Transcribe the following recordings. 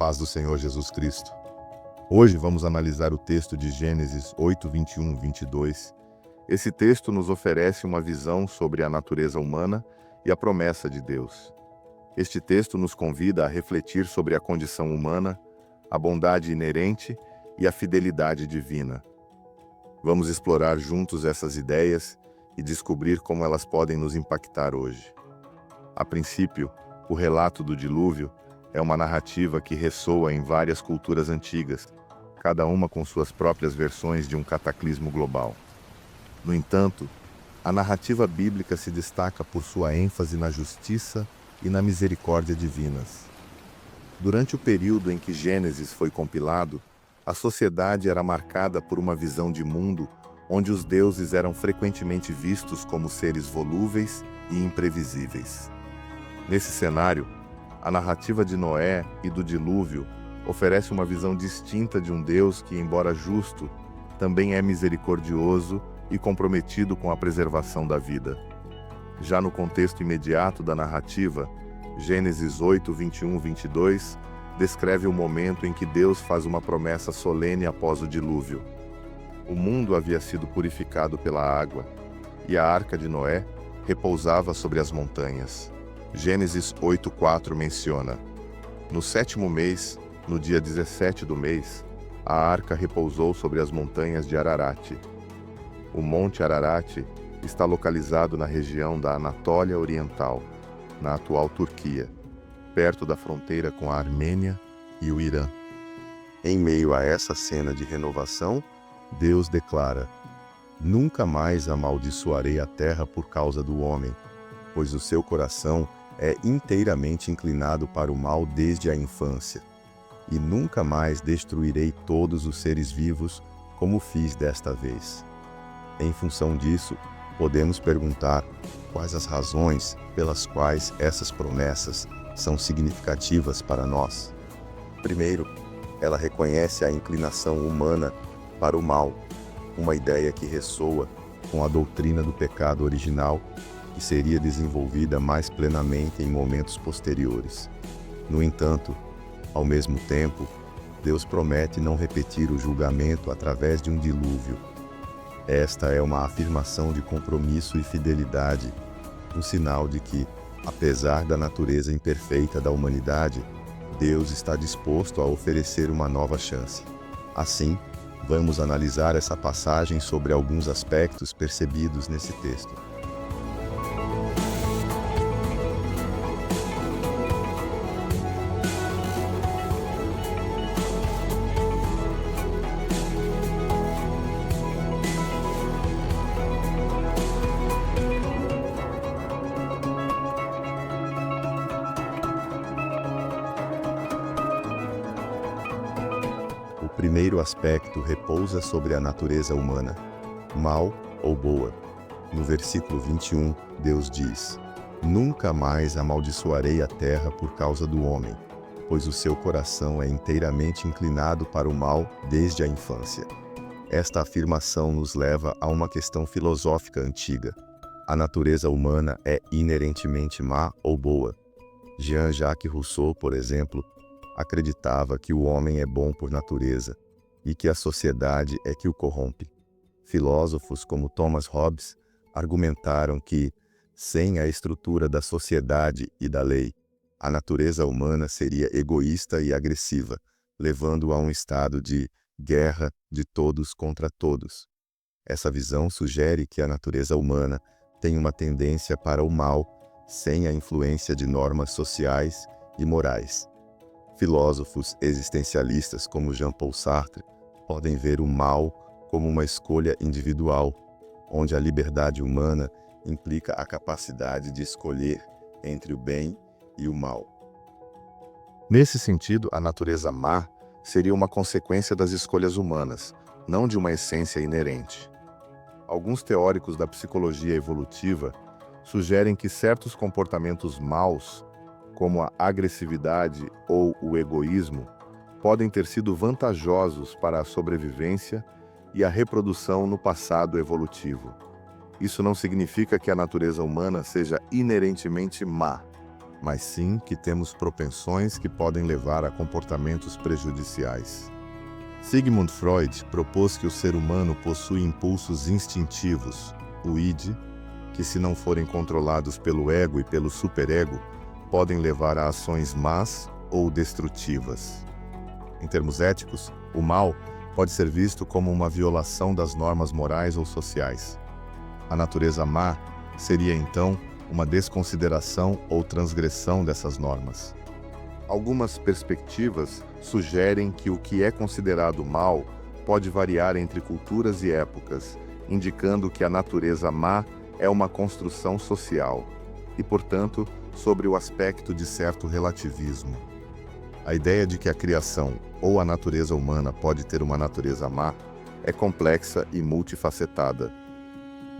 paz do Senhor Jesus Cristo. Hoje vamos analisar o texto de Gênesis 8, 21, 22. Esse texto nos oferece uma visão sobre a natureza humana e a promessa de Deus. Este texto nos convida a refletir sobre a condição humana, a bondade inerente e a fidelidade divina. Vamos explorar juntos essas ideias e descobrir como elas podem nos impactar hoje. A princípio, o relato do dilúvio é uma narrativa que ressoa em várias culturas antigas, cada uma com suas próprias versões de um cataclismo global. No entanto, a narrativa bíblica se destaca por sua ênfase na justiça e na misericórdia divinas. Durante o período em que Gênesis foi compilado, a sociedade era marcada por uma visão de mundo onde os deuses eram frequentemente vistos como seres volúveis e imprevisíveis. Nesse cenário, a narrativa de Noé e do dilúvio oferece uma visão distinta de um Deus que, embora justo, também é misericordioso e comprometido com a preservação da vida. Já no contexto imediato da narrativa, Gênesis 8, 21, 22 descreve o momento em que Deus faz uma promessa solene após o dilúvio. O mundo havia sido purificado pela água, e a arca de Noé repousava sobre as montanhas. Gênesis 8:4 menciona: no 7º mês, no dia 17 do mês, a arca repousou sobre as montanhas de Ararat. O Monte Ararat está localizado na região da Anatólia Oriental, na atual Turquia, perto da fronteira com a Armênia e o Irã. Em meio a essa cena de renovação, Deus declara: nunca mais amaldiçoarei a terra por causa do homem, pois o seu coração é inteiramente inclinado para o mal desde a infância, e nunca mais destruirei todos os seres vivos como fiz desta vez. Em função disso, podemos perguntar quais as razões pelas quais essas promessas são significativas para nós. Primeiro, ela reconhece a inclinação humana para o mal, uma ideia que ressoa com a doutrina do pecado original, que seria desenvolvida mais plenamente em momentos posteriores. No entanto, ao mesmo tempo, Deus promete não repetir o julgamento através de um dilúvio. Esta é uma afirmação de compromisso e fidelidade, um sinal de que, apesar da natureza imperfeita da humanidade, Deus está disposto a oferecer uma nova chance. Assim, vamos analisar essa passagem sobre alguns aspectos percebidos nesse texto. O primeiro aspecto repousa sobre a natureza humana, mal ou boa. No versículo 21, Deus diz: nunca mais amaldiçoarei a terra por causa do homem, pois o seu coração é inteiramente inclinado para o mal desde a infância. Esta afirmação nos leva a uma questão filosófica antiga. A natureza humana é inerentemente má ou boa? Jean-Jacques Rousseau, por exemplo, acreditava que o homem é bom por natureza e que a sociedade é que o corrompe. Filósofos como Thomas Hobbes argumentaram que, sem a estrutura da sociedade e da lei, a natureza humana seria egoísta e agressiva, levando a um estado de guerra de todos contra todos. Essa visão sugere que a natureza humana tem uma tendência para o mal, sem a influência de normas sociais e morais. Filósofos existencialistas como Jean-Paul Sartre podem ver o mal como uma escolha individual, onde a liberdade humana implica a capacidade de escolher entre o bem e o mal. Nesse sentido, a natureza má seria uma consequência das escolhas humanas, não de uma essência inerente. Alguns teóricos da psicologia evolutiva sugerem que certos comportamentos maus, como a agressividade ou o egoísmo, podem ter sido vantajosos para a sobrevivência e a reprodução no passado evolutivo. Isso não significa que a natureza humana seja inerentemente má. mas sim que temos propensões que podem levar a comportamentos prejudiciais. Sigmund Freud propôs que o ser humano possui impulsos instintivos, o id, que se não forem controlados pelo ego e pelo superego, podem levar a ações más ou destrutivas. Em termos éticos, o mal pode ser visto como uma violação das normas morais ou sociais. A natureza má seria, então, uma desconsideração ou transgressão dessas normas. Algumas perspectivas sugerem que o que é considerado mal pode variar entre culturas e épocas, indicando que a natureza má é uma construção social e, portanto, sobre o aspecto de certo relativismo. A ideia de que a criação ou a natureza humana pode ter uma natureza má é complexa e multifacetada.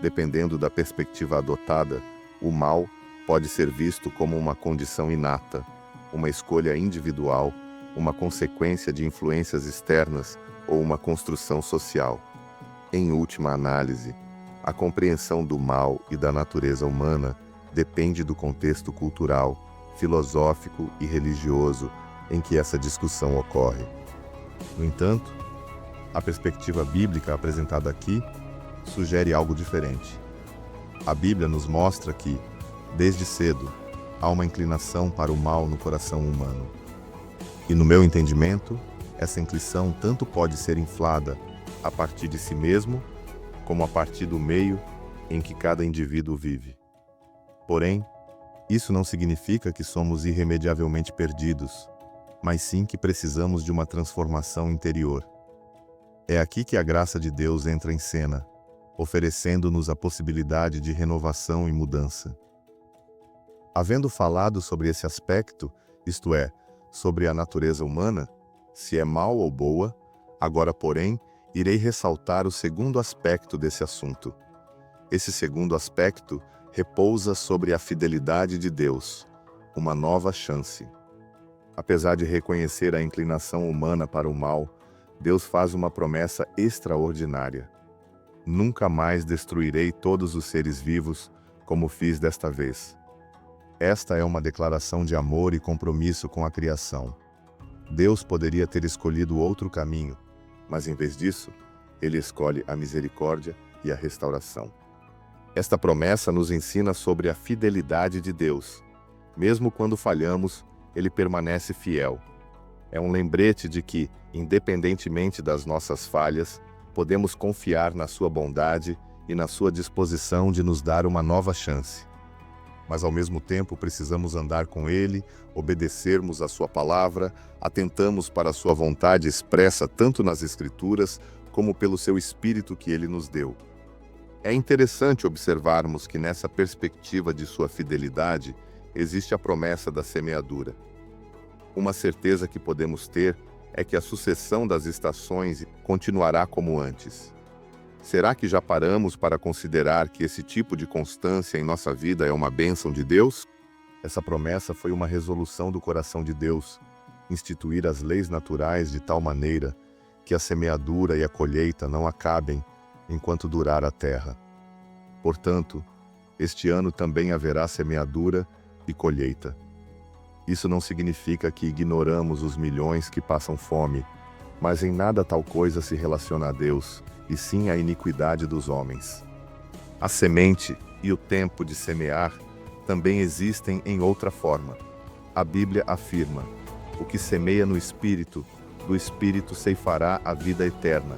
Dependendo da perspectiva adotada, o mal pode ser visto como uma condição inata, uma escolha individual, uma consequência de influências externas ou uma construção social. Em última análise, a compreensão do mal e da natureza humana depende do contexto cultural, filosófico e religioso em que essa discussão ocorre. No entanto, a perspectiva bíblica apresentada aqui sugere algo diferente. A Bíblia nos mostra que, desde cedo, há uma inclinação para o mal no coração humano. E no meu entendimento, essa inclinação tanto pode ser inflada a partir de si mesmo, como a partir do meio em que cada indivíduo vive. Porém, isso não significa que somos irremediavelmente perdidos, mas sim que precisamos de uma transformação interior. É aqui que a graça de Deus entra em cena, oferecendo-nos a possibilidade de renovação e mudança. Havendo falado sobre esse aspecto, isto é, sobre a natureza humana, se é mal ou boa, agora, porém, irei ressaltar o segundo aspecto desse assunto. Esse segundo aspecto repousa sobre a fidelidade de Deus, uma nova chance. Apesar de reconhecer a inclinação humana para o mal, Deus faz uma promessa extraordinária. Nunca mais destruirei todos os seres vivos, como fiz desta vez. Esta é uma declaração de amor e compromisso com a criação. Deus poderia ter escolhido outro caminho, mas em vez disso, Ele escolhe a misericórdia e a restauração. Esta promessa nos ensina sobre a fidelidade de Deus. Mesmo quando falhamos, Ele permanece fiel. É um lembrete de que, independentemente das nossas falhas, podemos confiar na sua bondade e na sua disposição de nos dar uma nova chance. Mas ao mesmo tempo precisamos andar com Ele, obedecermos a sua palavra, atentamos para a sua vontade expressa tanto nas Escrituras como pelo seu Espírito que Ele nos deu. É interessante observarmos que nessa perspectiva de sua fidelidade existe a promessa da semeadura. Uma certeza que podemos ter é que a sucessão das estações continuará como antes. Será que já paramos para considerar que esse tipo de constância em nossa vida é uma bênção de Deus? Essa promessa foi uma resolução do coração de Deus, instituir as leis naturais de tal maneira que a semeadura e a colheita não acabem enquanto durar a terra. Portanto, este ano também haverá semeadura e colheita. Isso não significa que ignoramos os milhões que passam fome, mas em nada tal coisa se relaciona a Deus, e sim à iniquidade dos homens. A semente e o tempo de semear também existem em outra forma. A Bíblia afirma: o que semeia no Espírito, do Espírito ceifará a vida eterna.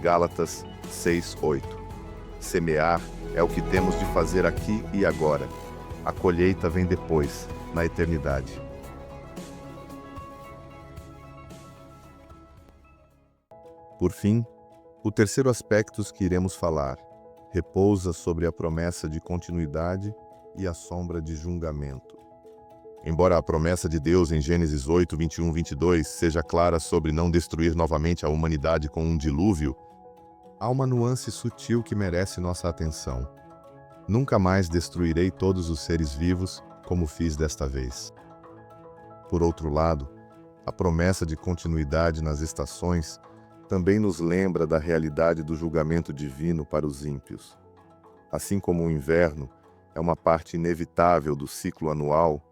Gálatas 6:8. Semear é o que temos de fazer aqui e agora. A colheita vem depois, na eternidade. Por fim, o terceiro aspecto que iremos falar repousa sobre a promessa de continuidade e a sombra de julgamento. Embora a promessa de Deus em Gênesis 8, 21, 22 seja clara sobre não destruir novamente a humanidade com um dilúvio, há uma nuance sutil que merece nossa atenção. Nunca mais destruirei todos os seres vivos, como fiz desta vez. Por outro lado, a promessa de continuidade nas estações também nos lembra da realidade do julgamento divino para os ímpios. Assim como o inverno é uma parte inevitável do ciclo anual,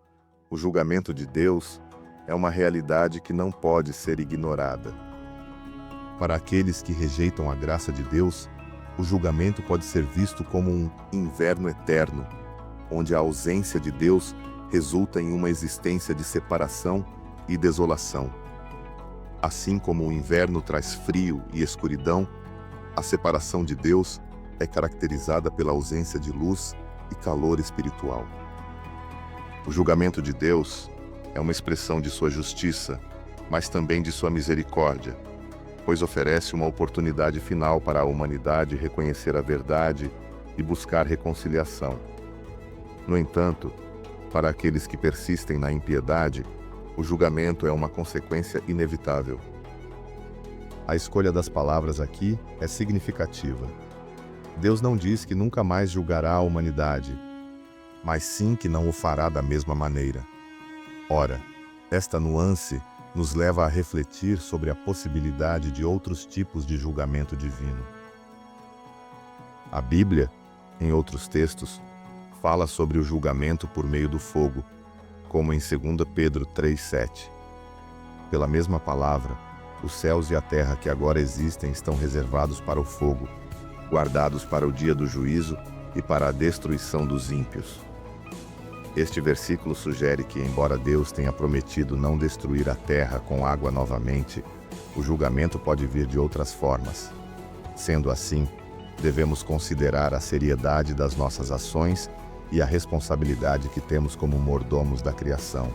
O julgamento de Deus é uma realidade que não pode ser ignorada. Para aqueles que rejeitam a graça de Deus, o julgamento pode ser visto como um inverno eterno, onde a ausência de Deus resulta em uma existência de separação e desolação. Assim como o inverno traz frio e escuridão, a separação de Deus é caracterizada pela ausência de luz e calor espiritual. O julgamento de Deus é uma expressão de sua justiça, mas também de sua misericórdia, pois oferece uma oportunidade final para a humanidade reconhecer a verdade e buscar reconciliação. No entanto, para aqueles que persistem na impiedade, o julgamento é uma consequência inevitável. A escolha das palavras aqui é significativa. Deus não diz que nunca mais julgará a humanidade, mas sim que não o fará da mesma maneira. Ora, esta nuance nos leva a refletir sobre a possibilidade de outros tipos de julgamento divino. A Bíblia, em outros textos, fala sobre o julgamento por meio do fogo, como em 2 Pedro 3,7. Pela mesma palavra, os céus e a terra que agora existem estão reservados para o fogo, guardados para o dia do juízo e para a destruição dos ímpios. Este versículo sugere que, embora Deus tenha prometido não destruir a terra com água novamente, o julgamento pode vir de outras formas. Sendo assim, devemos considerar a seriedade das nossas ações e a responsabilidade que temos como mordomos da criação.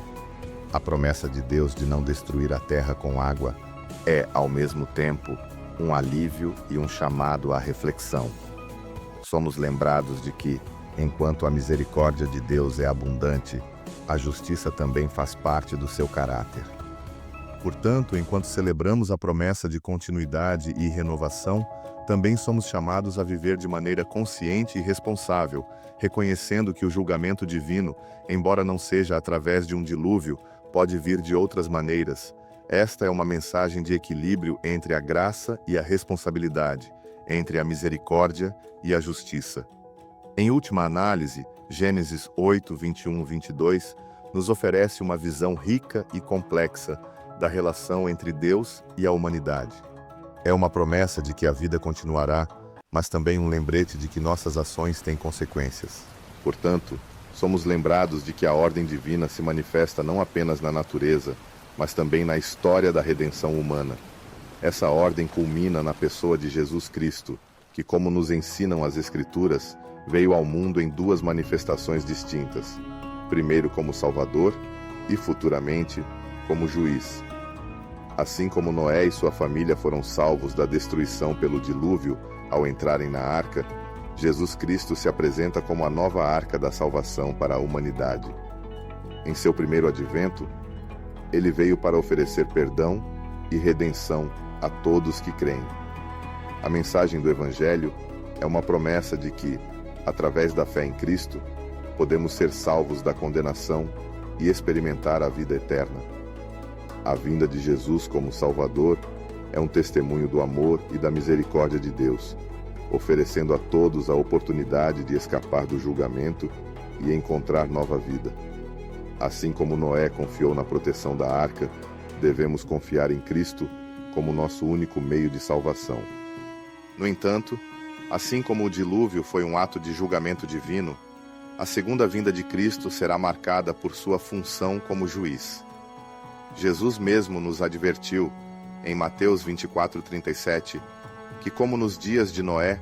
A promessa de Deus de não destruir a terra com água é, ao mesmo tempo, um alívio e um chamado à reflexão. Somos lembrados de que, enquanto a misericórdia de Deus é abundante, a justiça também faz parte do seu caráter. Portanto, enquanto celebramos a promessa de continuidade e renovação, também somos chamados a viver de maneira consciente e responsável, reconhecendo que o julgamento divino, embora não seja através de um dilúvio, pode vir de outras maneiras. Esta é uma mensagem de equilíbrio entre a graça e a responsabilidade, entre a misericórdia e a justiça. Em última análise, Gênesis 8, 21, 22 nos oferece uma visão rica e complexa da relação entre Deus e a humanidade. É uma promessa de que a vida continuará, mas também um lembrete de que nossas ações têm consequências. Portanto, somos lembrados de que a ordem divina se manifesta não apenas na natureza, mas também na história da redenção humana. Essa ordem culmina na pessoa de Jesus Cristo, que, como nos ensinam as Escrituras, veio ao mundo em duas manifestações distintas, primeiro como Salvador e, futuramente, como juiz. Assim como Noé e sua família foram salvos da destruição pelo dilúvio ao entrarem na arca, Jesus Cristo se apresenta como a nova arca da salvação para a humanidade. Em seu primeiro advento, ele veio para oferecer perdão e redenção a todos que creem. A mensagem do Evangelho é uma promessa de que, através da fé em Cristo, podemos ser salvos da condenação e experimentar a vida eterna. A vinda de Jesus como Salvador é um testemunho do amor e da misericórdia de Deus, oferecendo a todos a oportunidade de escapar do julgamento e encontrar nova vida. Assim como Noé confiou na proteção da arca, devemos confiar em Cristo como nosso único meio de salvação. No entanto, assim como o dilúvio foi um ato de julgamento divino, a segunda vinda de Cristo será marcada por sua função como juiz. Jesus mesmo nos advertiu, em Mateus 24:37, que como nos dias de Noé,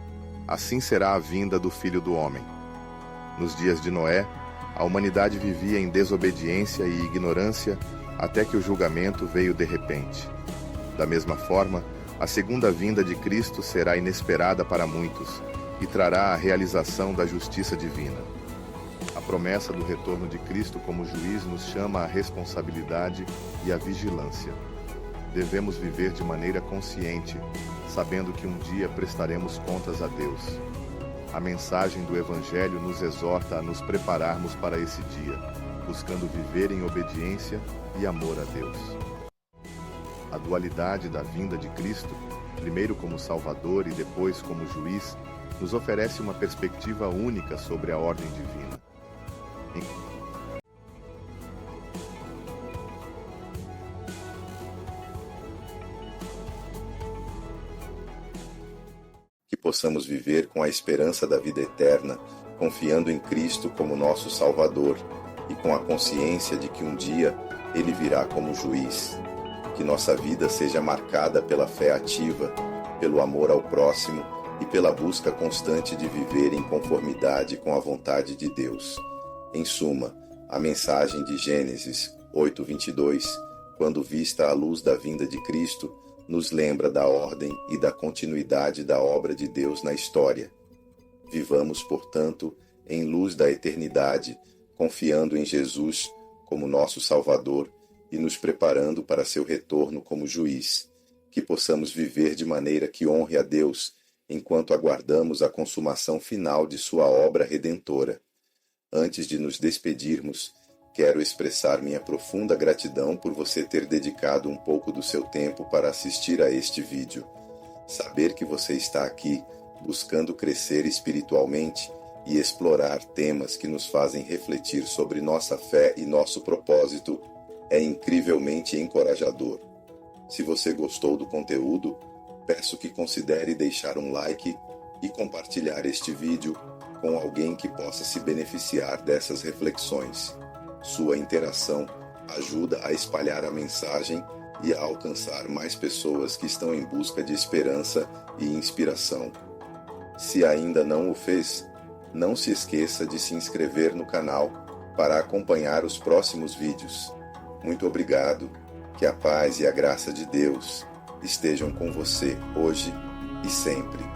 assim será a vinda do Filho do Homem. Nos dias de Noé, a humanidade vivia em desobediência e ignorância até que o julgamento veio de repente. Da mesma forma, a segunda vinda de Cristo será inesperada para muitos e trará a realização da justiça divina. A promessa do retorno de Cristo como juiz nos chama à responsabilidade e à vigilância. Devemos viver de maneira consciente, sabendo que um dia prestaremos contas a Deus. A mensagem do Evangelho nos exorta a nos prepararmos para esse dia, buscando viver em obediência e amor a Deus. A dualidade da vinda de Cristo, primeiro como Salvador e depois como juiz, nos oferece uma perspectiva única sobre a ordem divina. possamos viver com a esperança da vida eterna, confiando em Cristo como nosso Salvador e com a consciência de que um dia Ele virá como juiz. Que nossa vida seja marcada pela fé ativa, pelo amor ao próximo e pela busca constante de viver em conformidade com a vontade de Deus. Em suma, a mensagem de Gênesis 8:22, quando vista à luz da vinda de Cristo, nos lembra da ordem e da continuidade da obra de Deus na história. Vivamos, portanto, em luz da eternidade, confiando em Jesus como nosso Salvador e nos preparando para seu retorno como juiz. Que possamos viver de maneira que honre a Deus, enquanto aguardamos a consumação final de sua obra redentora. Antes de nos despedirmos, quero expressar minha profunda gratidão por você ter dedicado um pouco do seu tempo para assistir a este vídeo. Saber que você está aqui, buscando crescer espiritualmente e explorar temas que nos fazem refletir sobre nossa fé e nosso propósito, é incrivelmente encorajador. Se você gostou do conteúdo, peço que considere deixar um like e compartilhar este vídeo com alguém que possa se beneficiar dessas reflexões. Sua interação ajuda a espalhar a mensagem e a alcançar mais pessoas que estão em busca de esperança e inspiração. Se ainda não o fez, não se esqueça de se inscrever no canal para acompanhar os próximos vídeos. Muito obrigado, que a paz e a graça de Deus estejam com você hoje e sempre.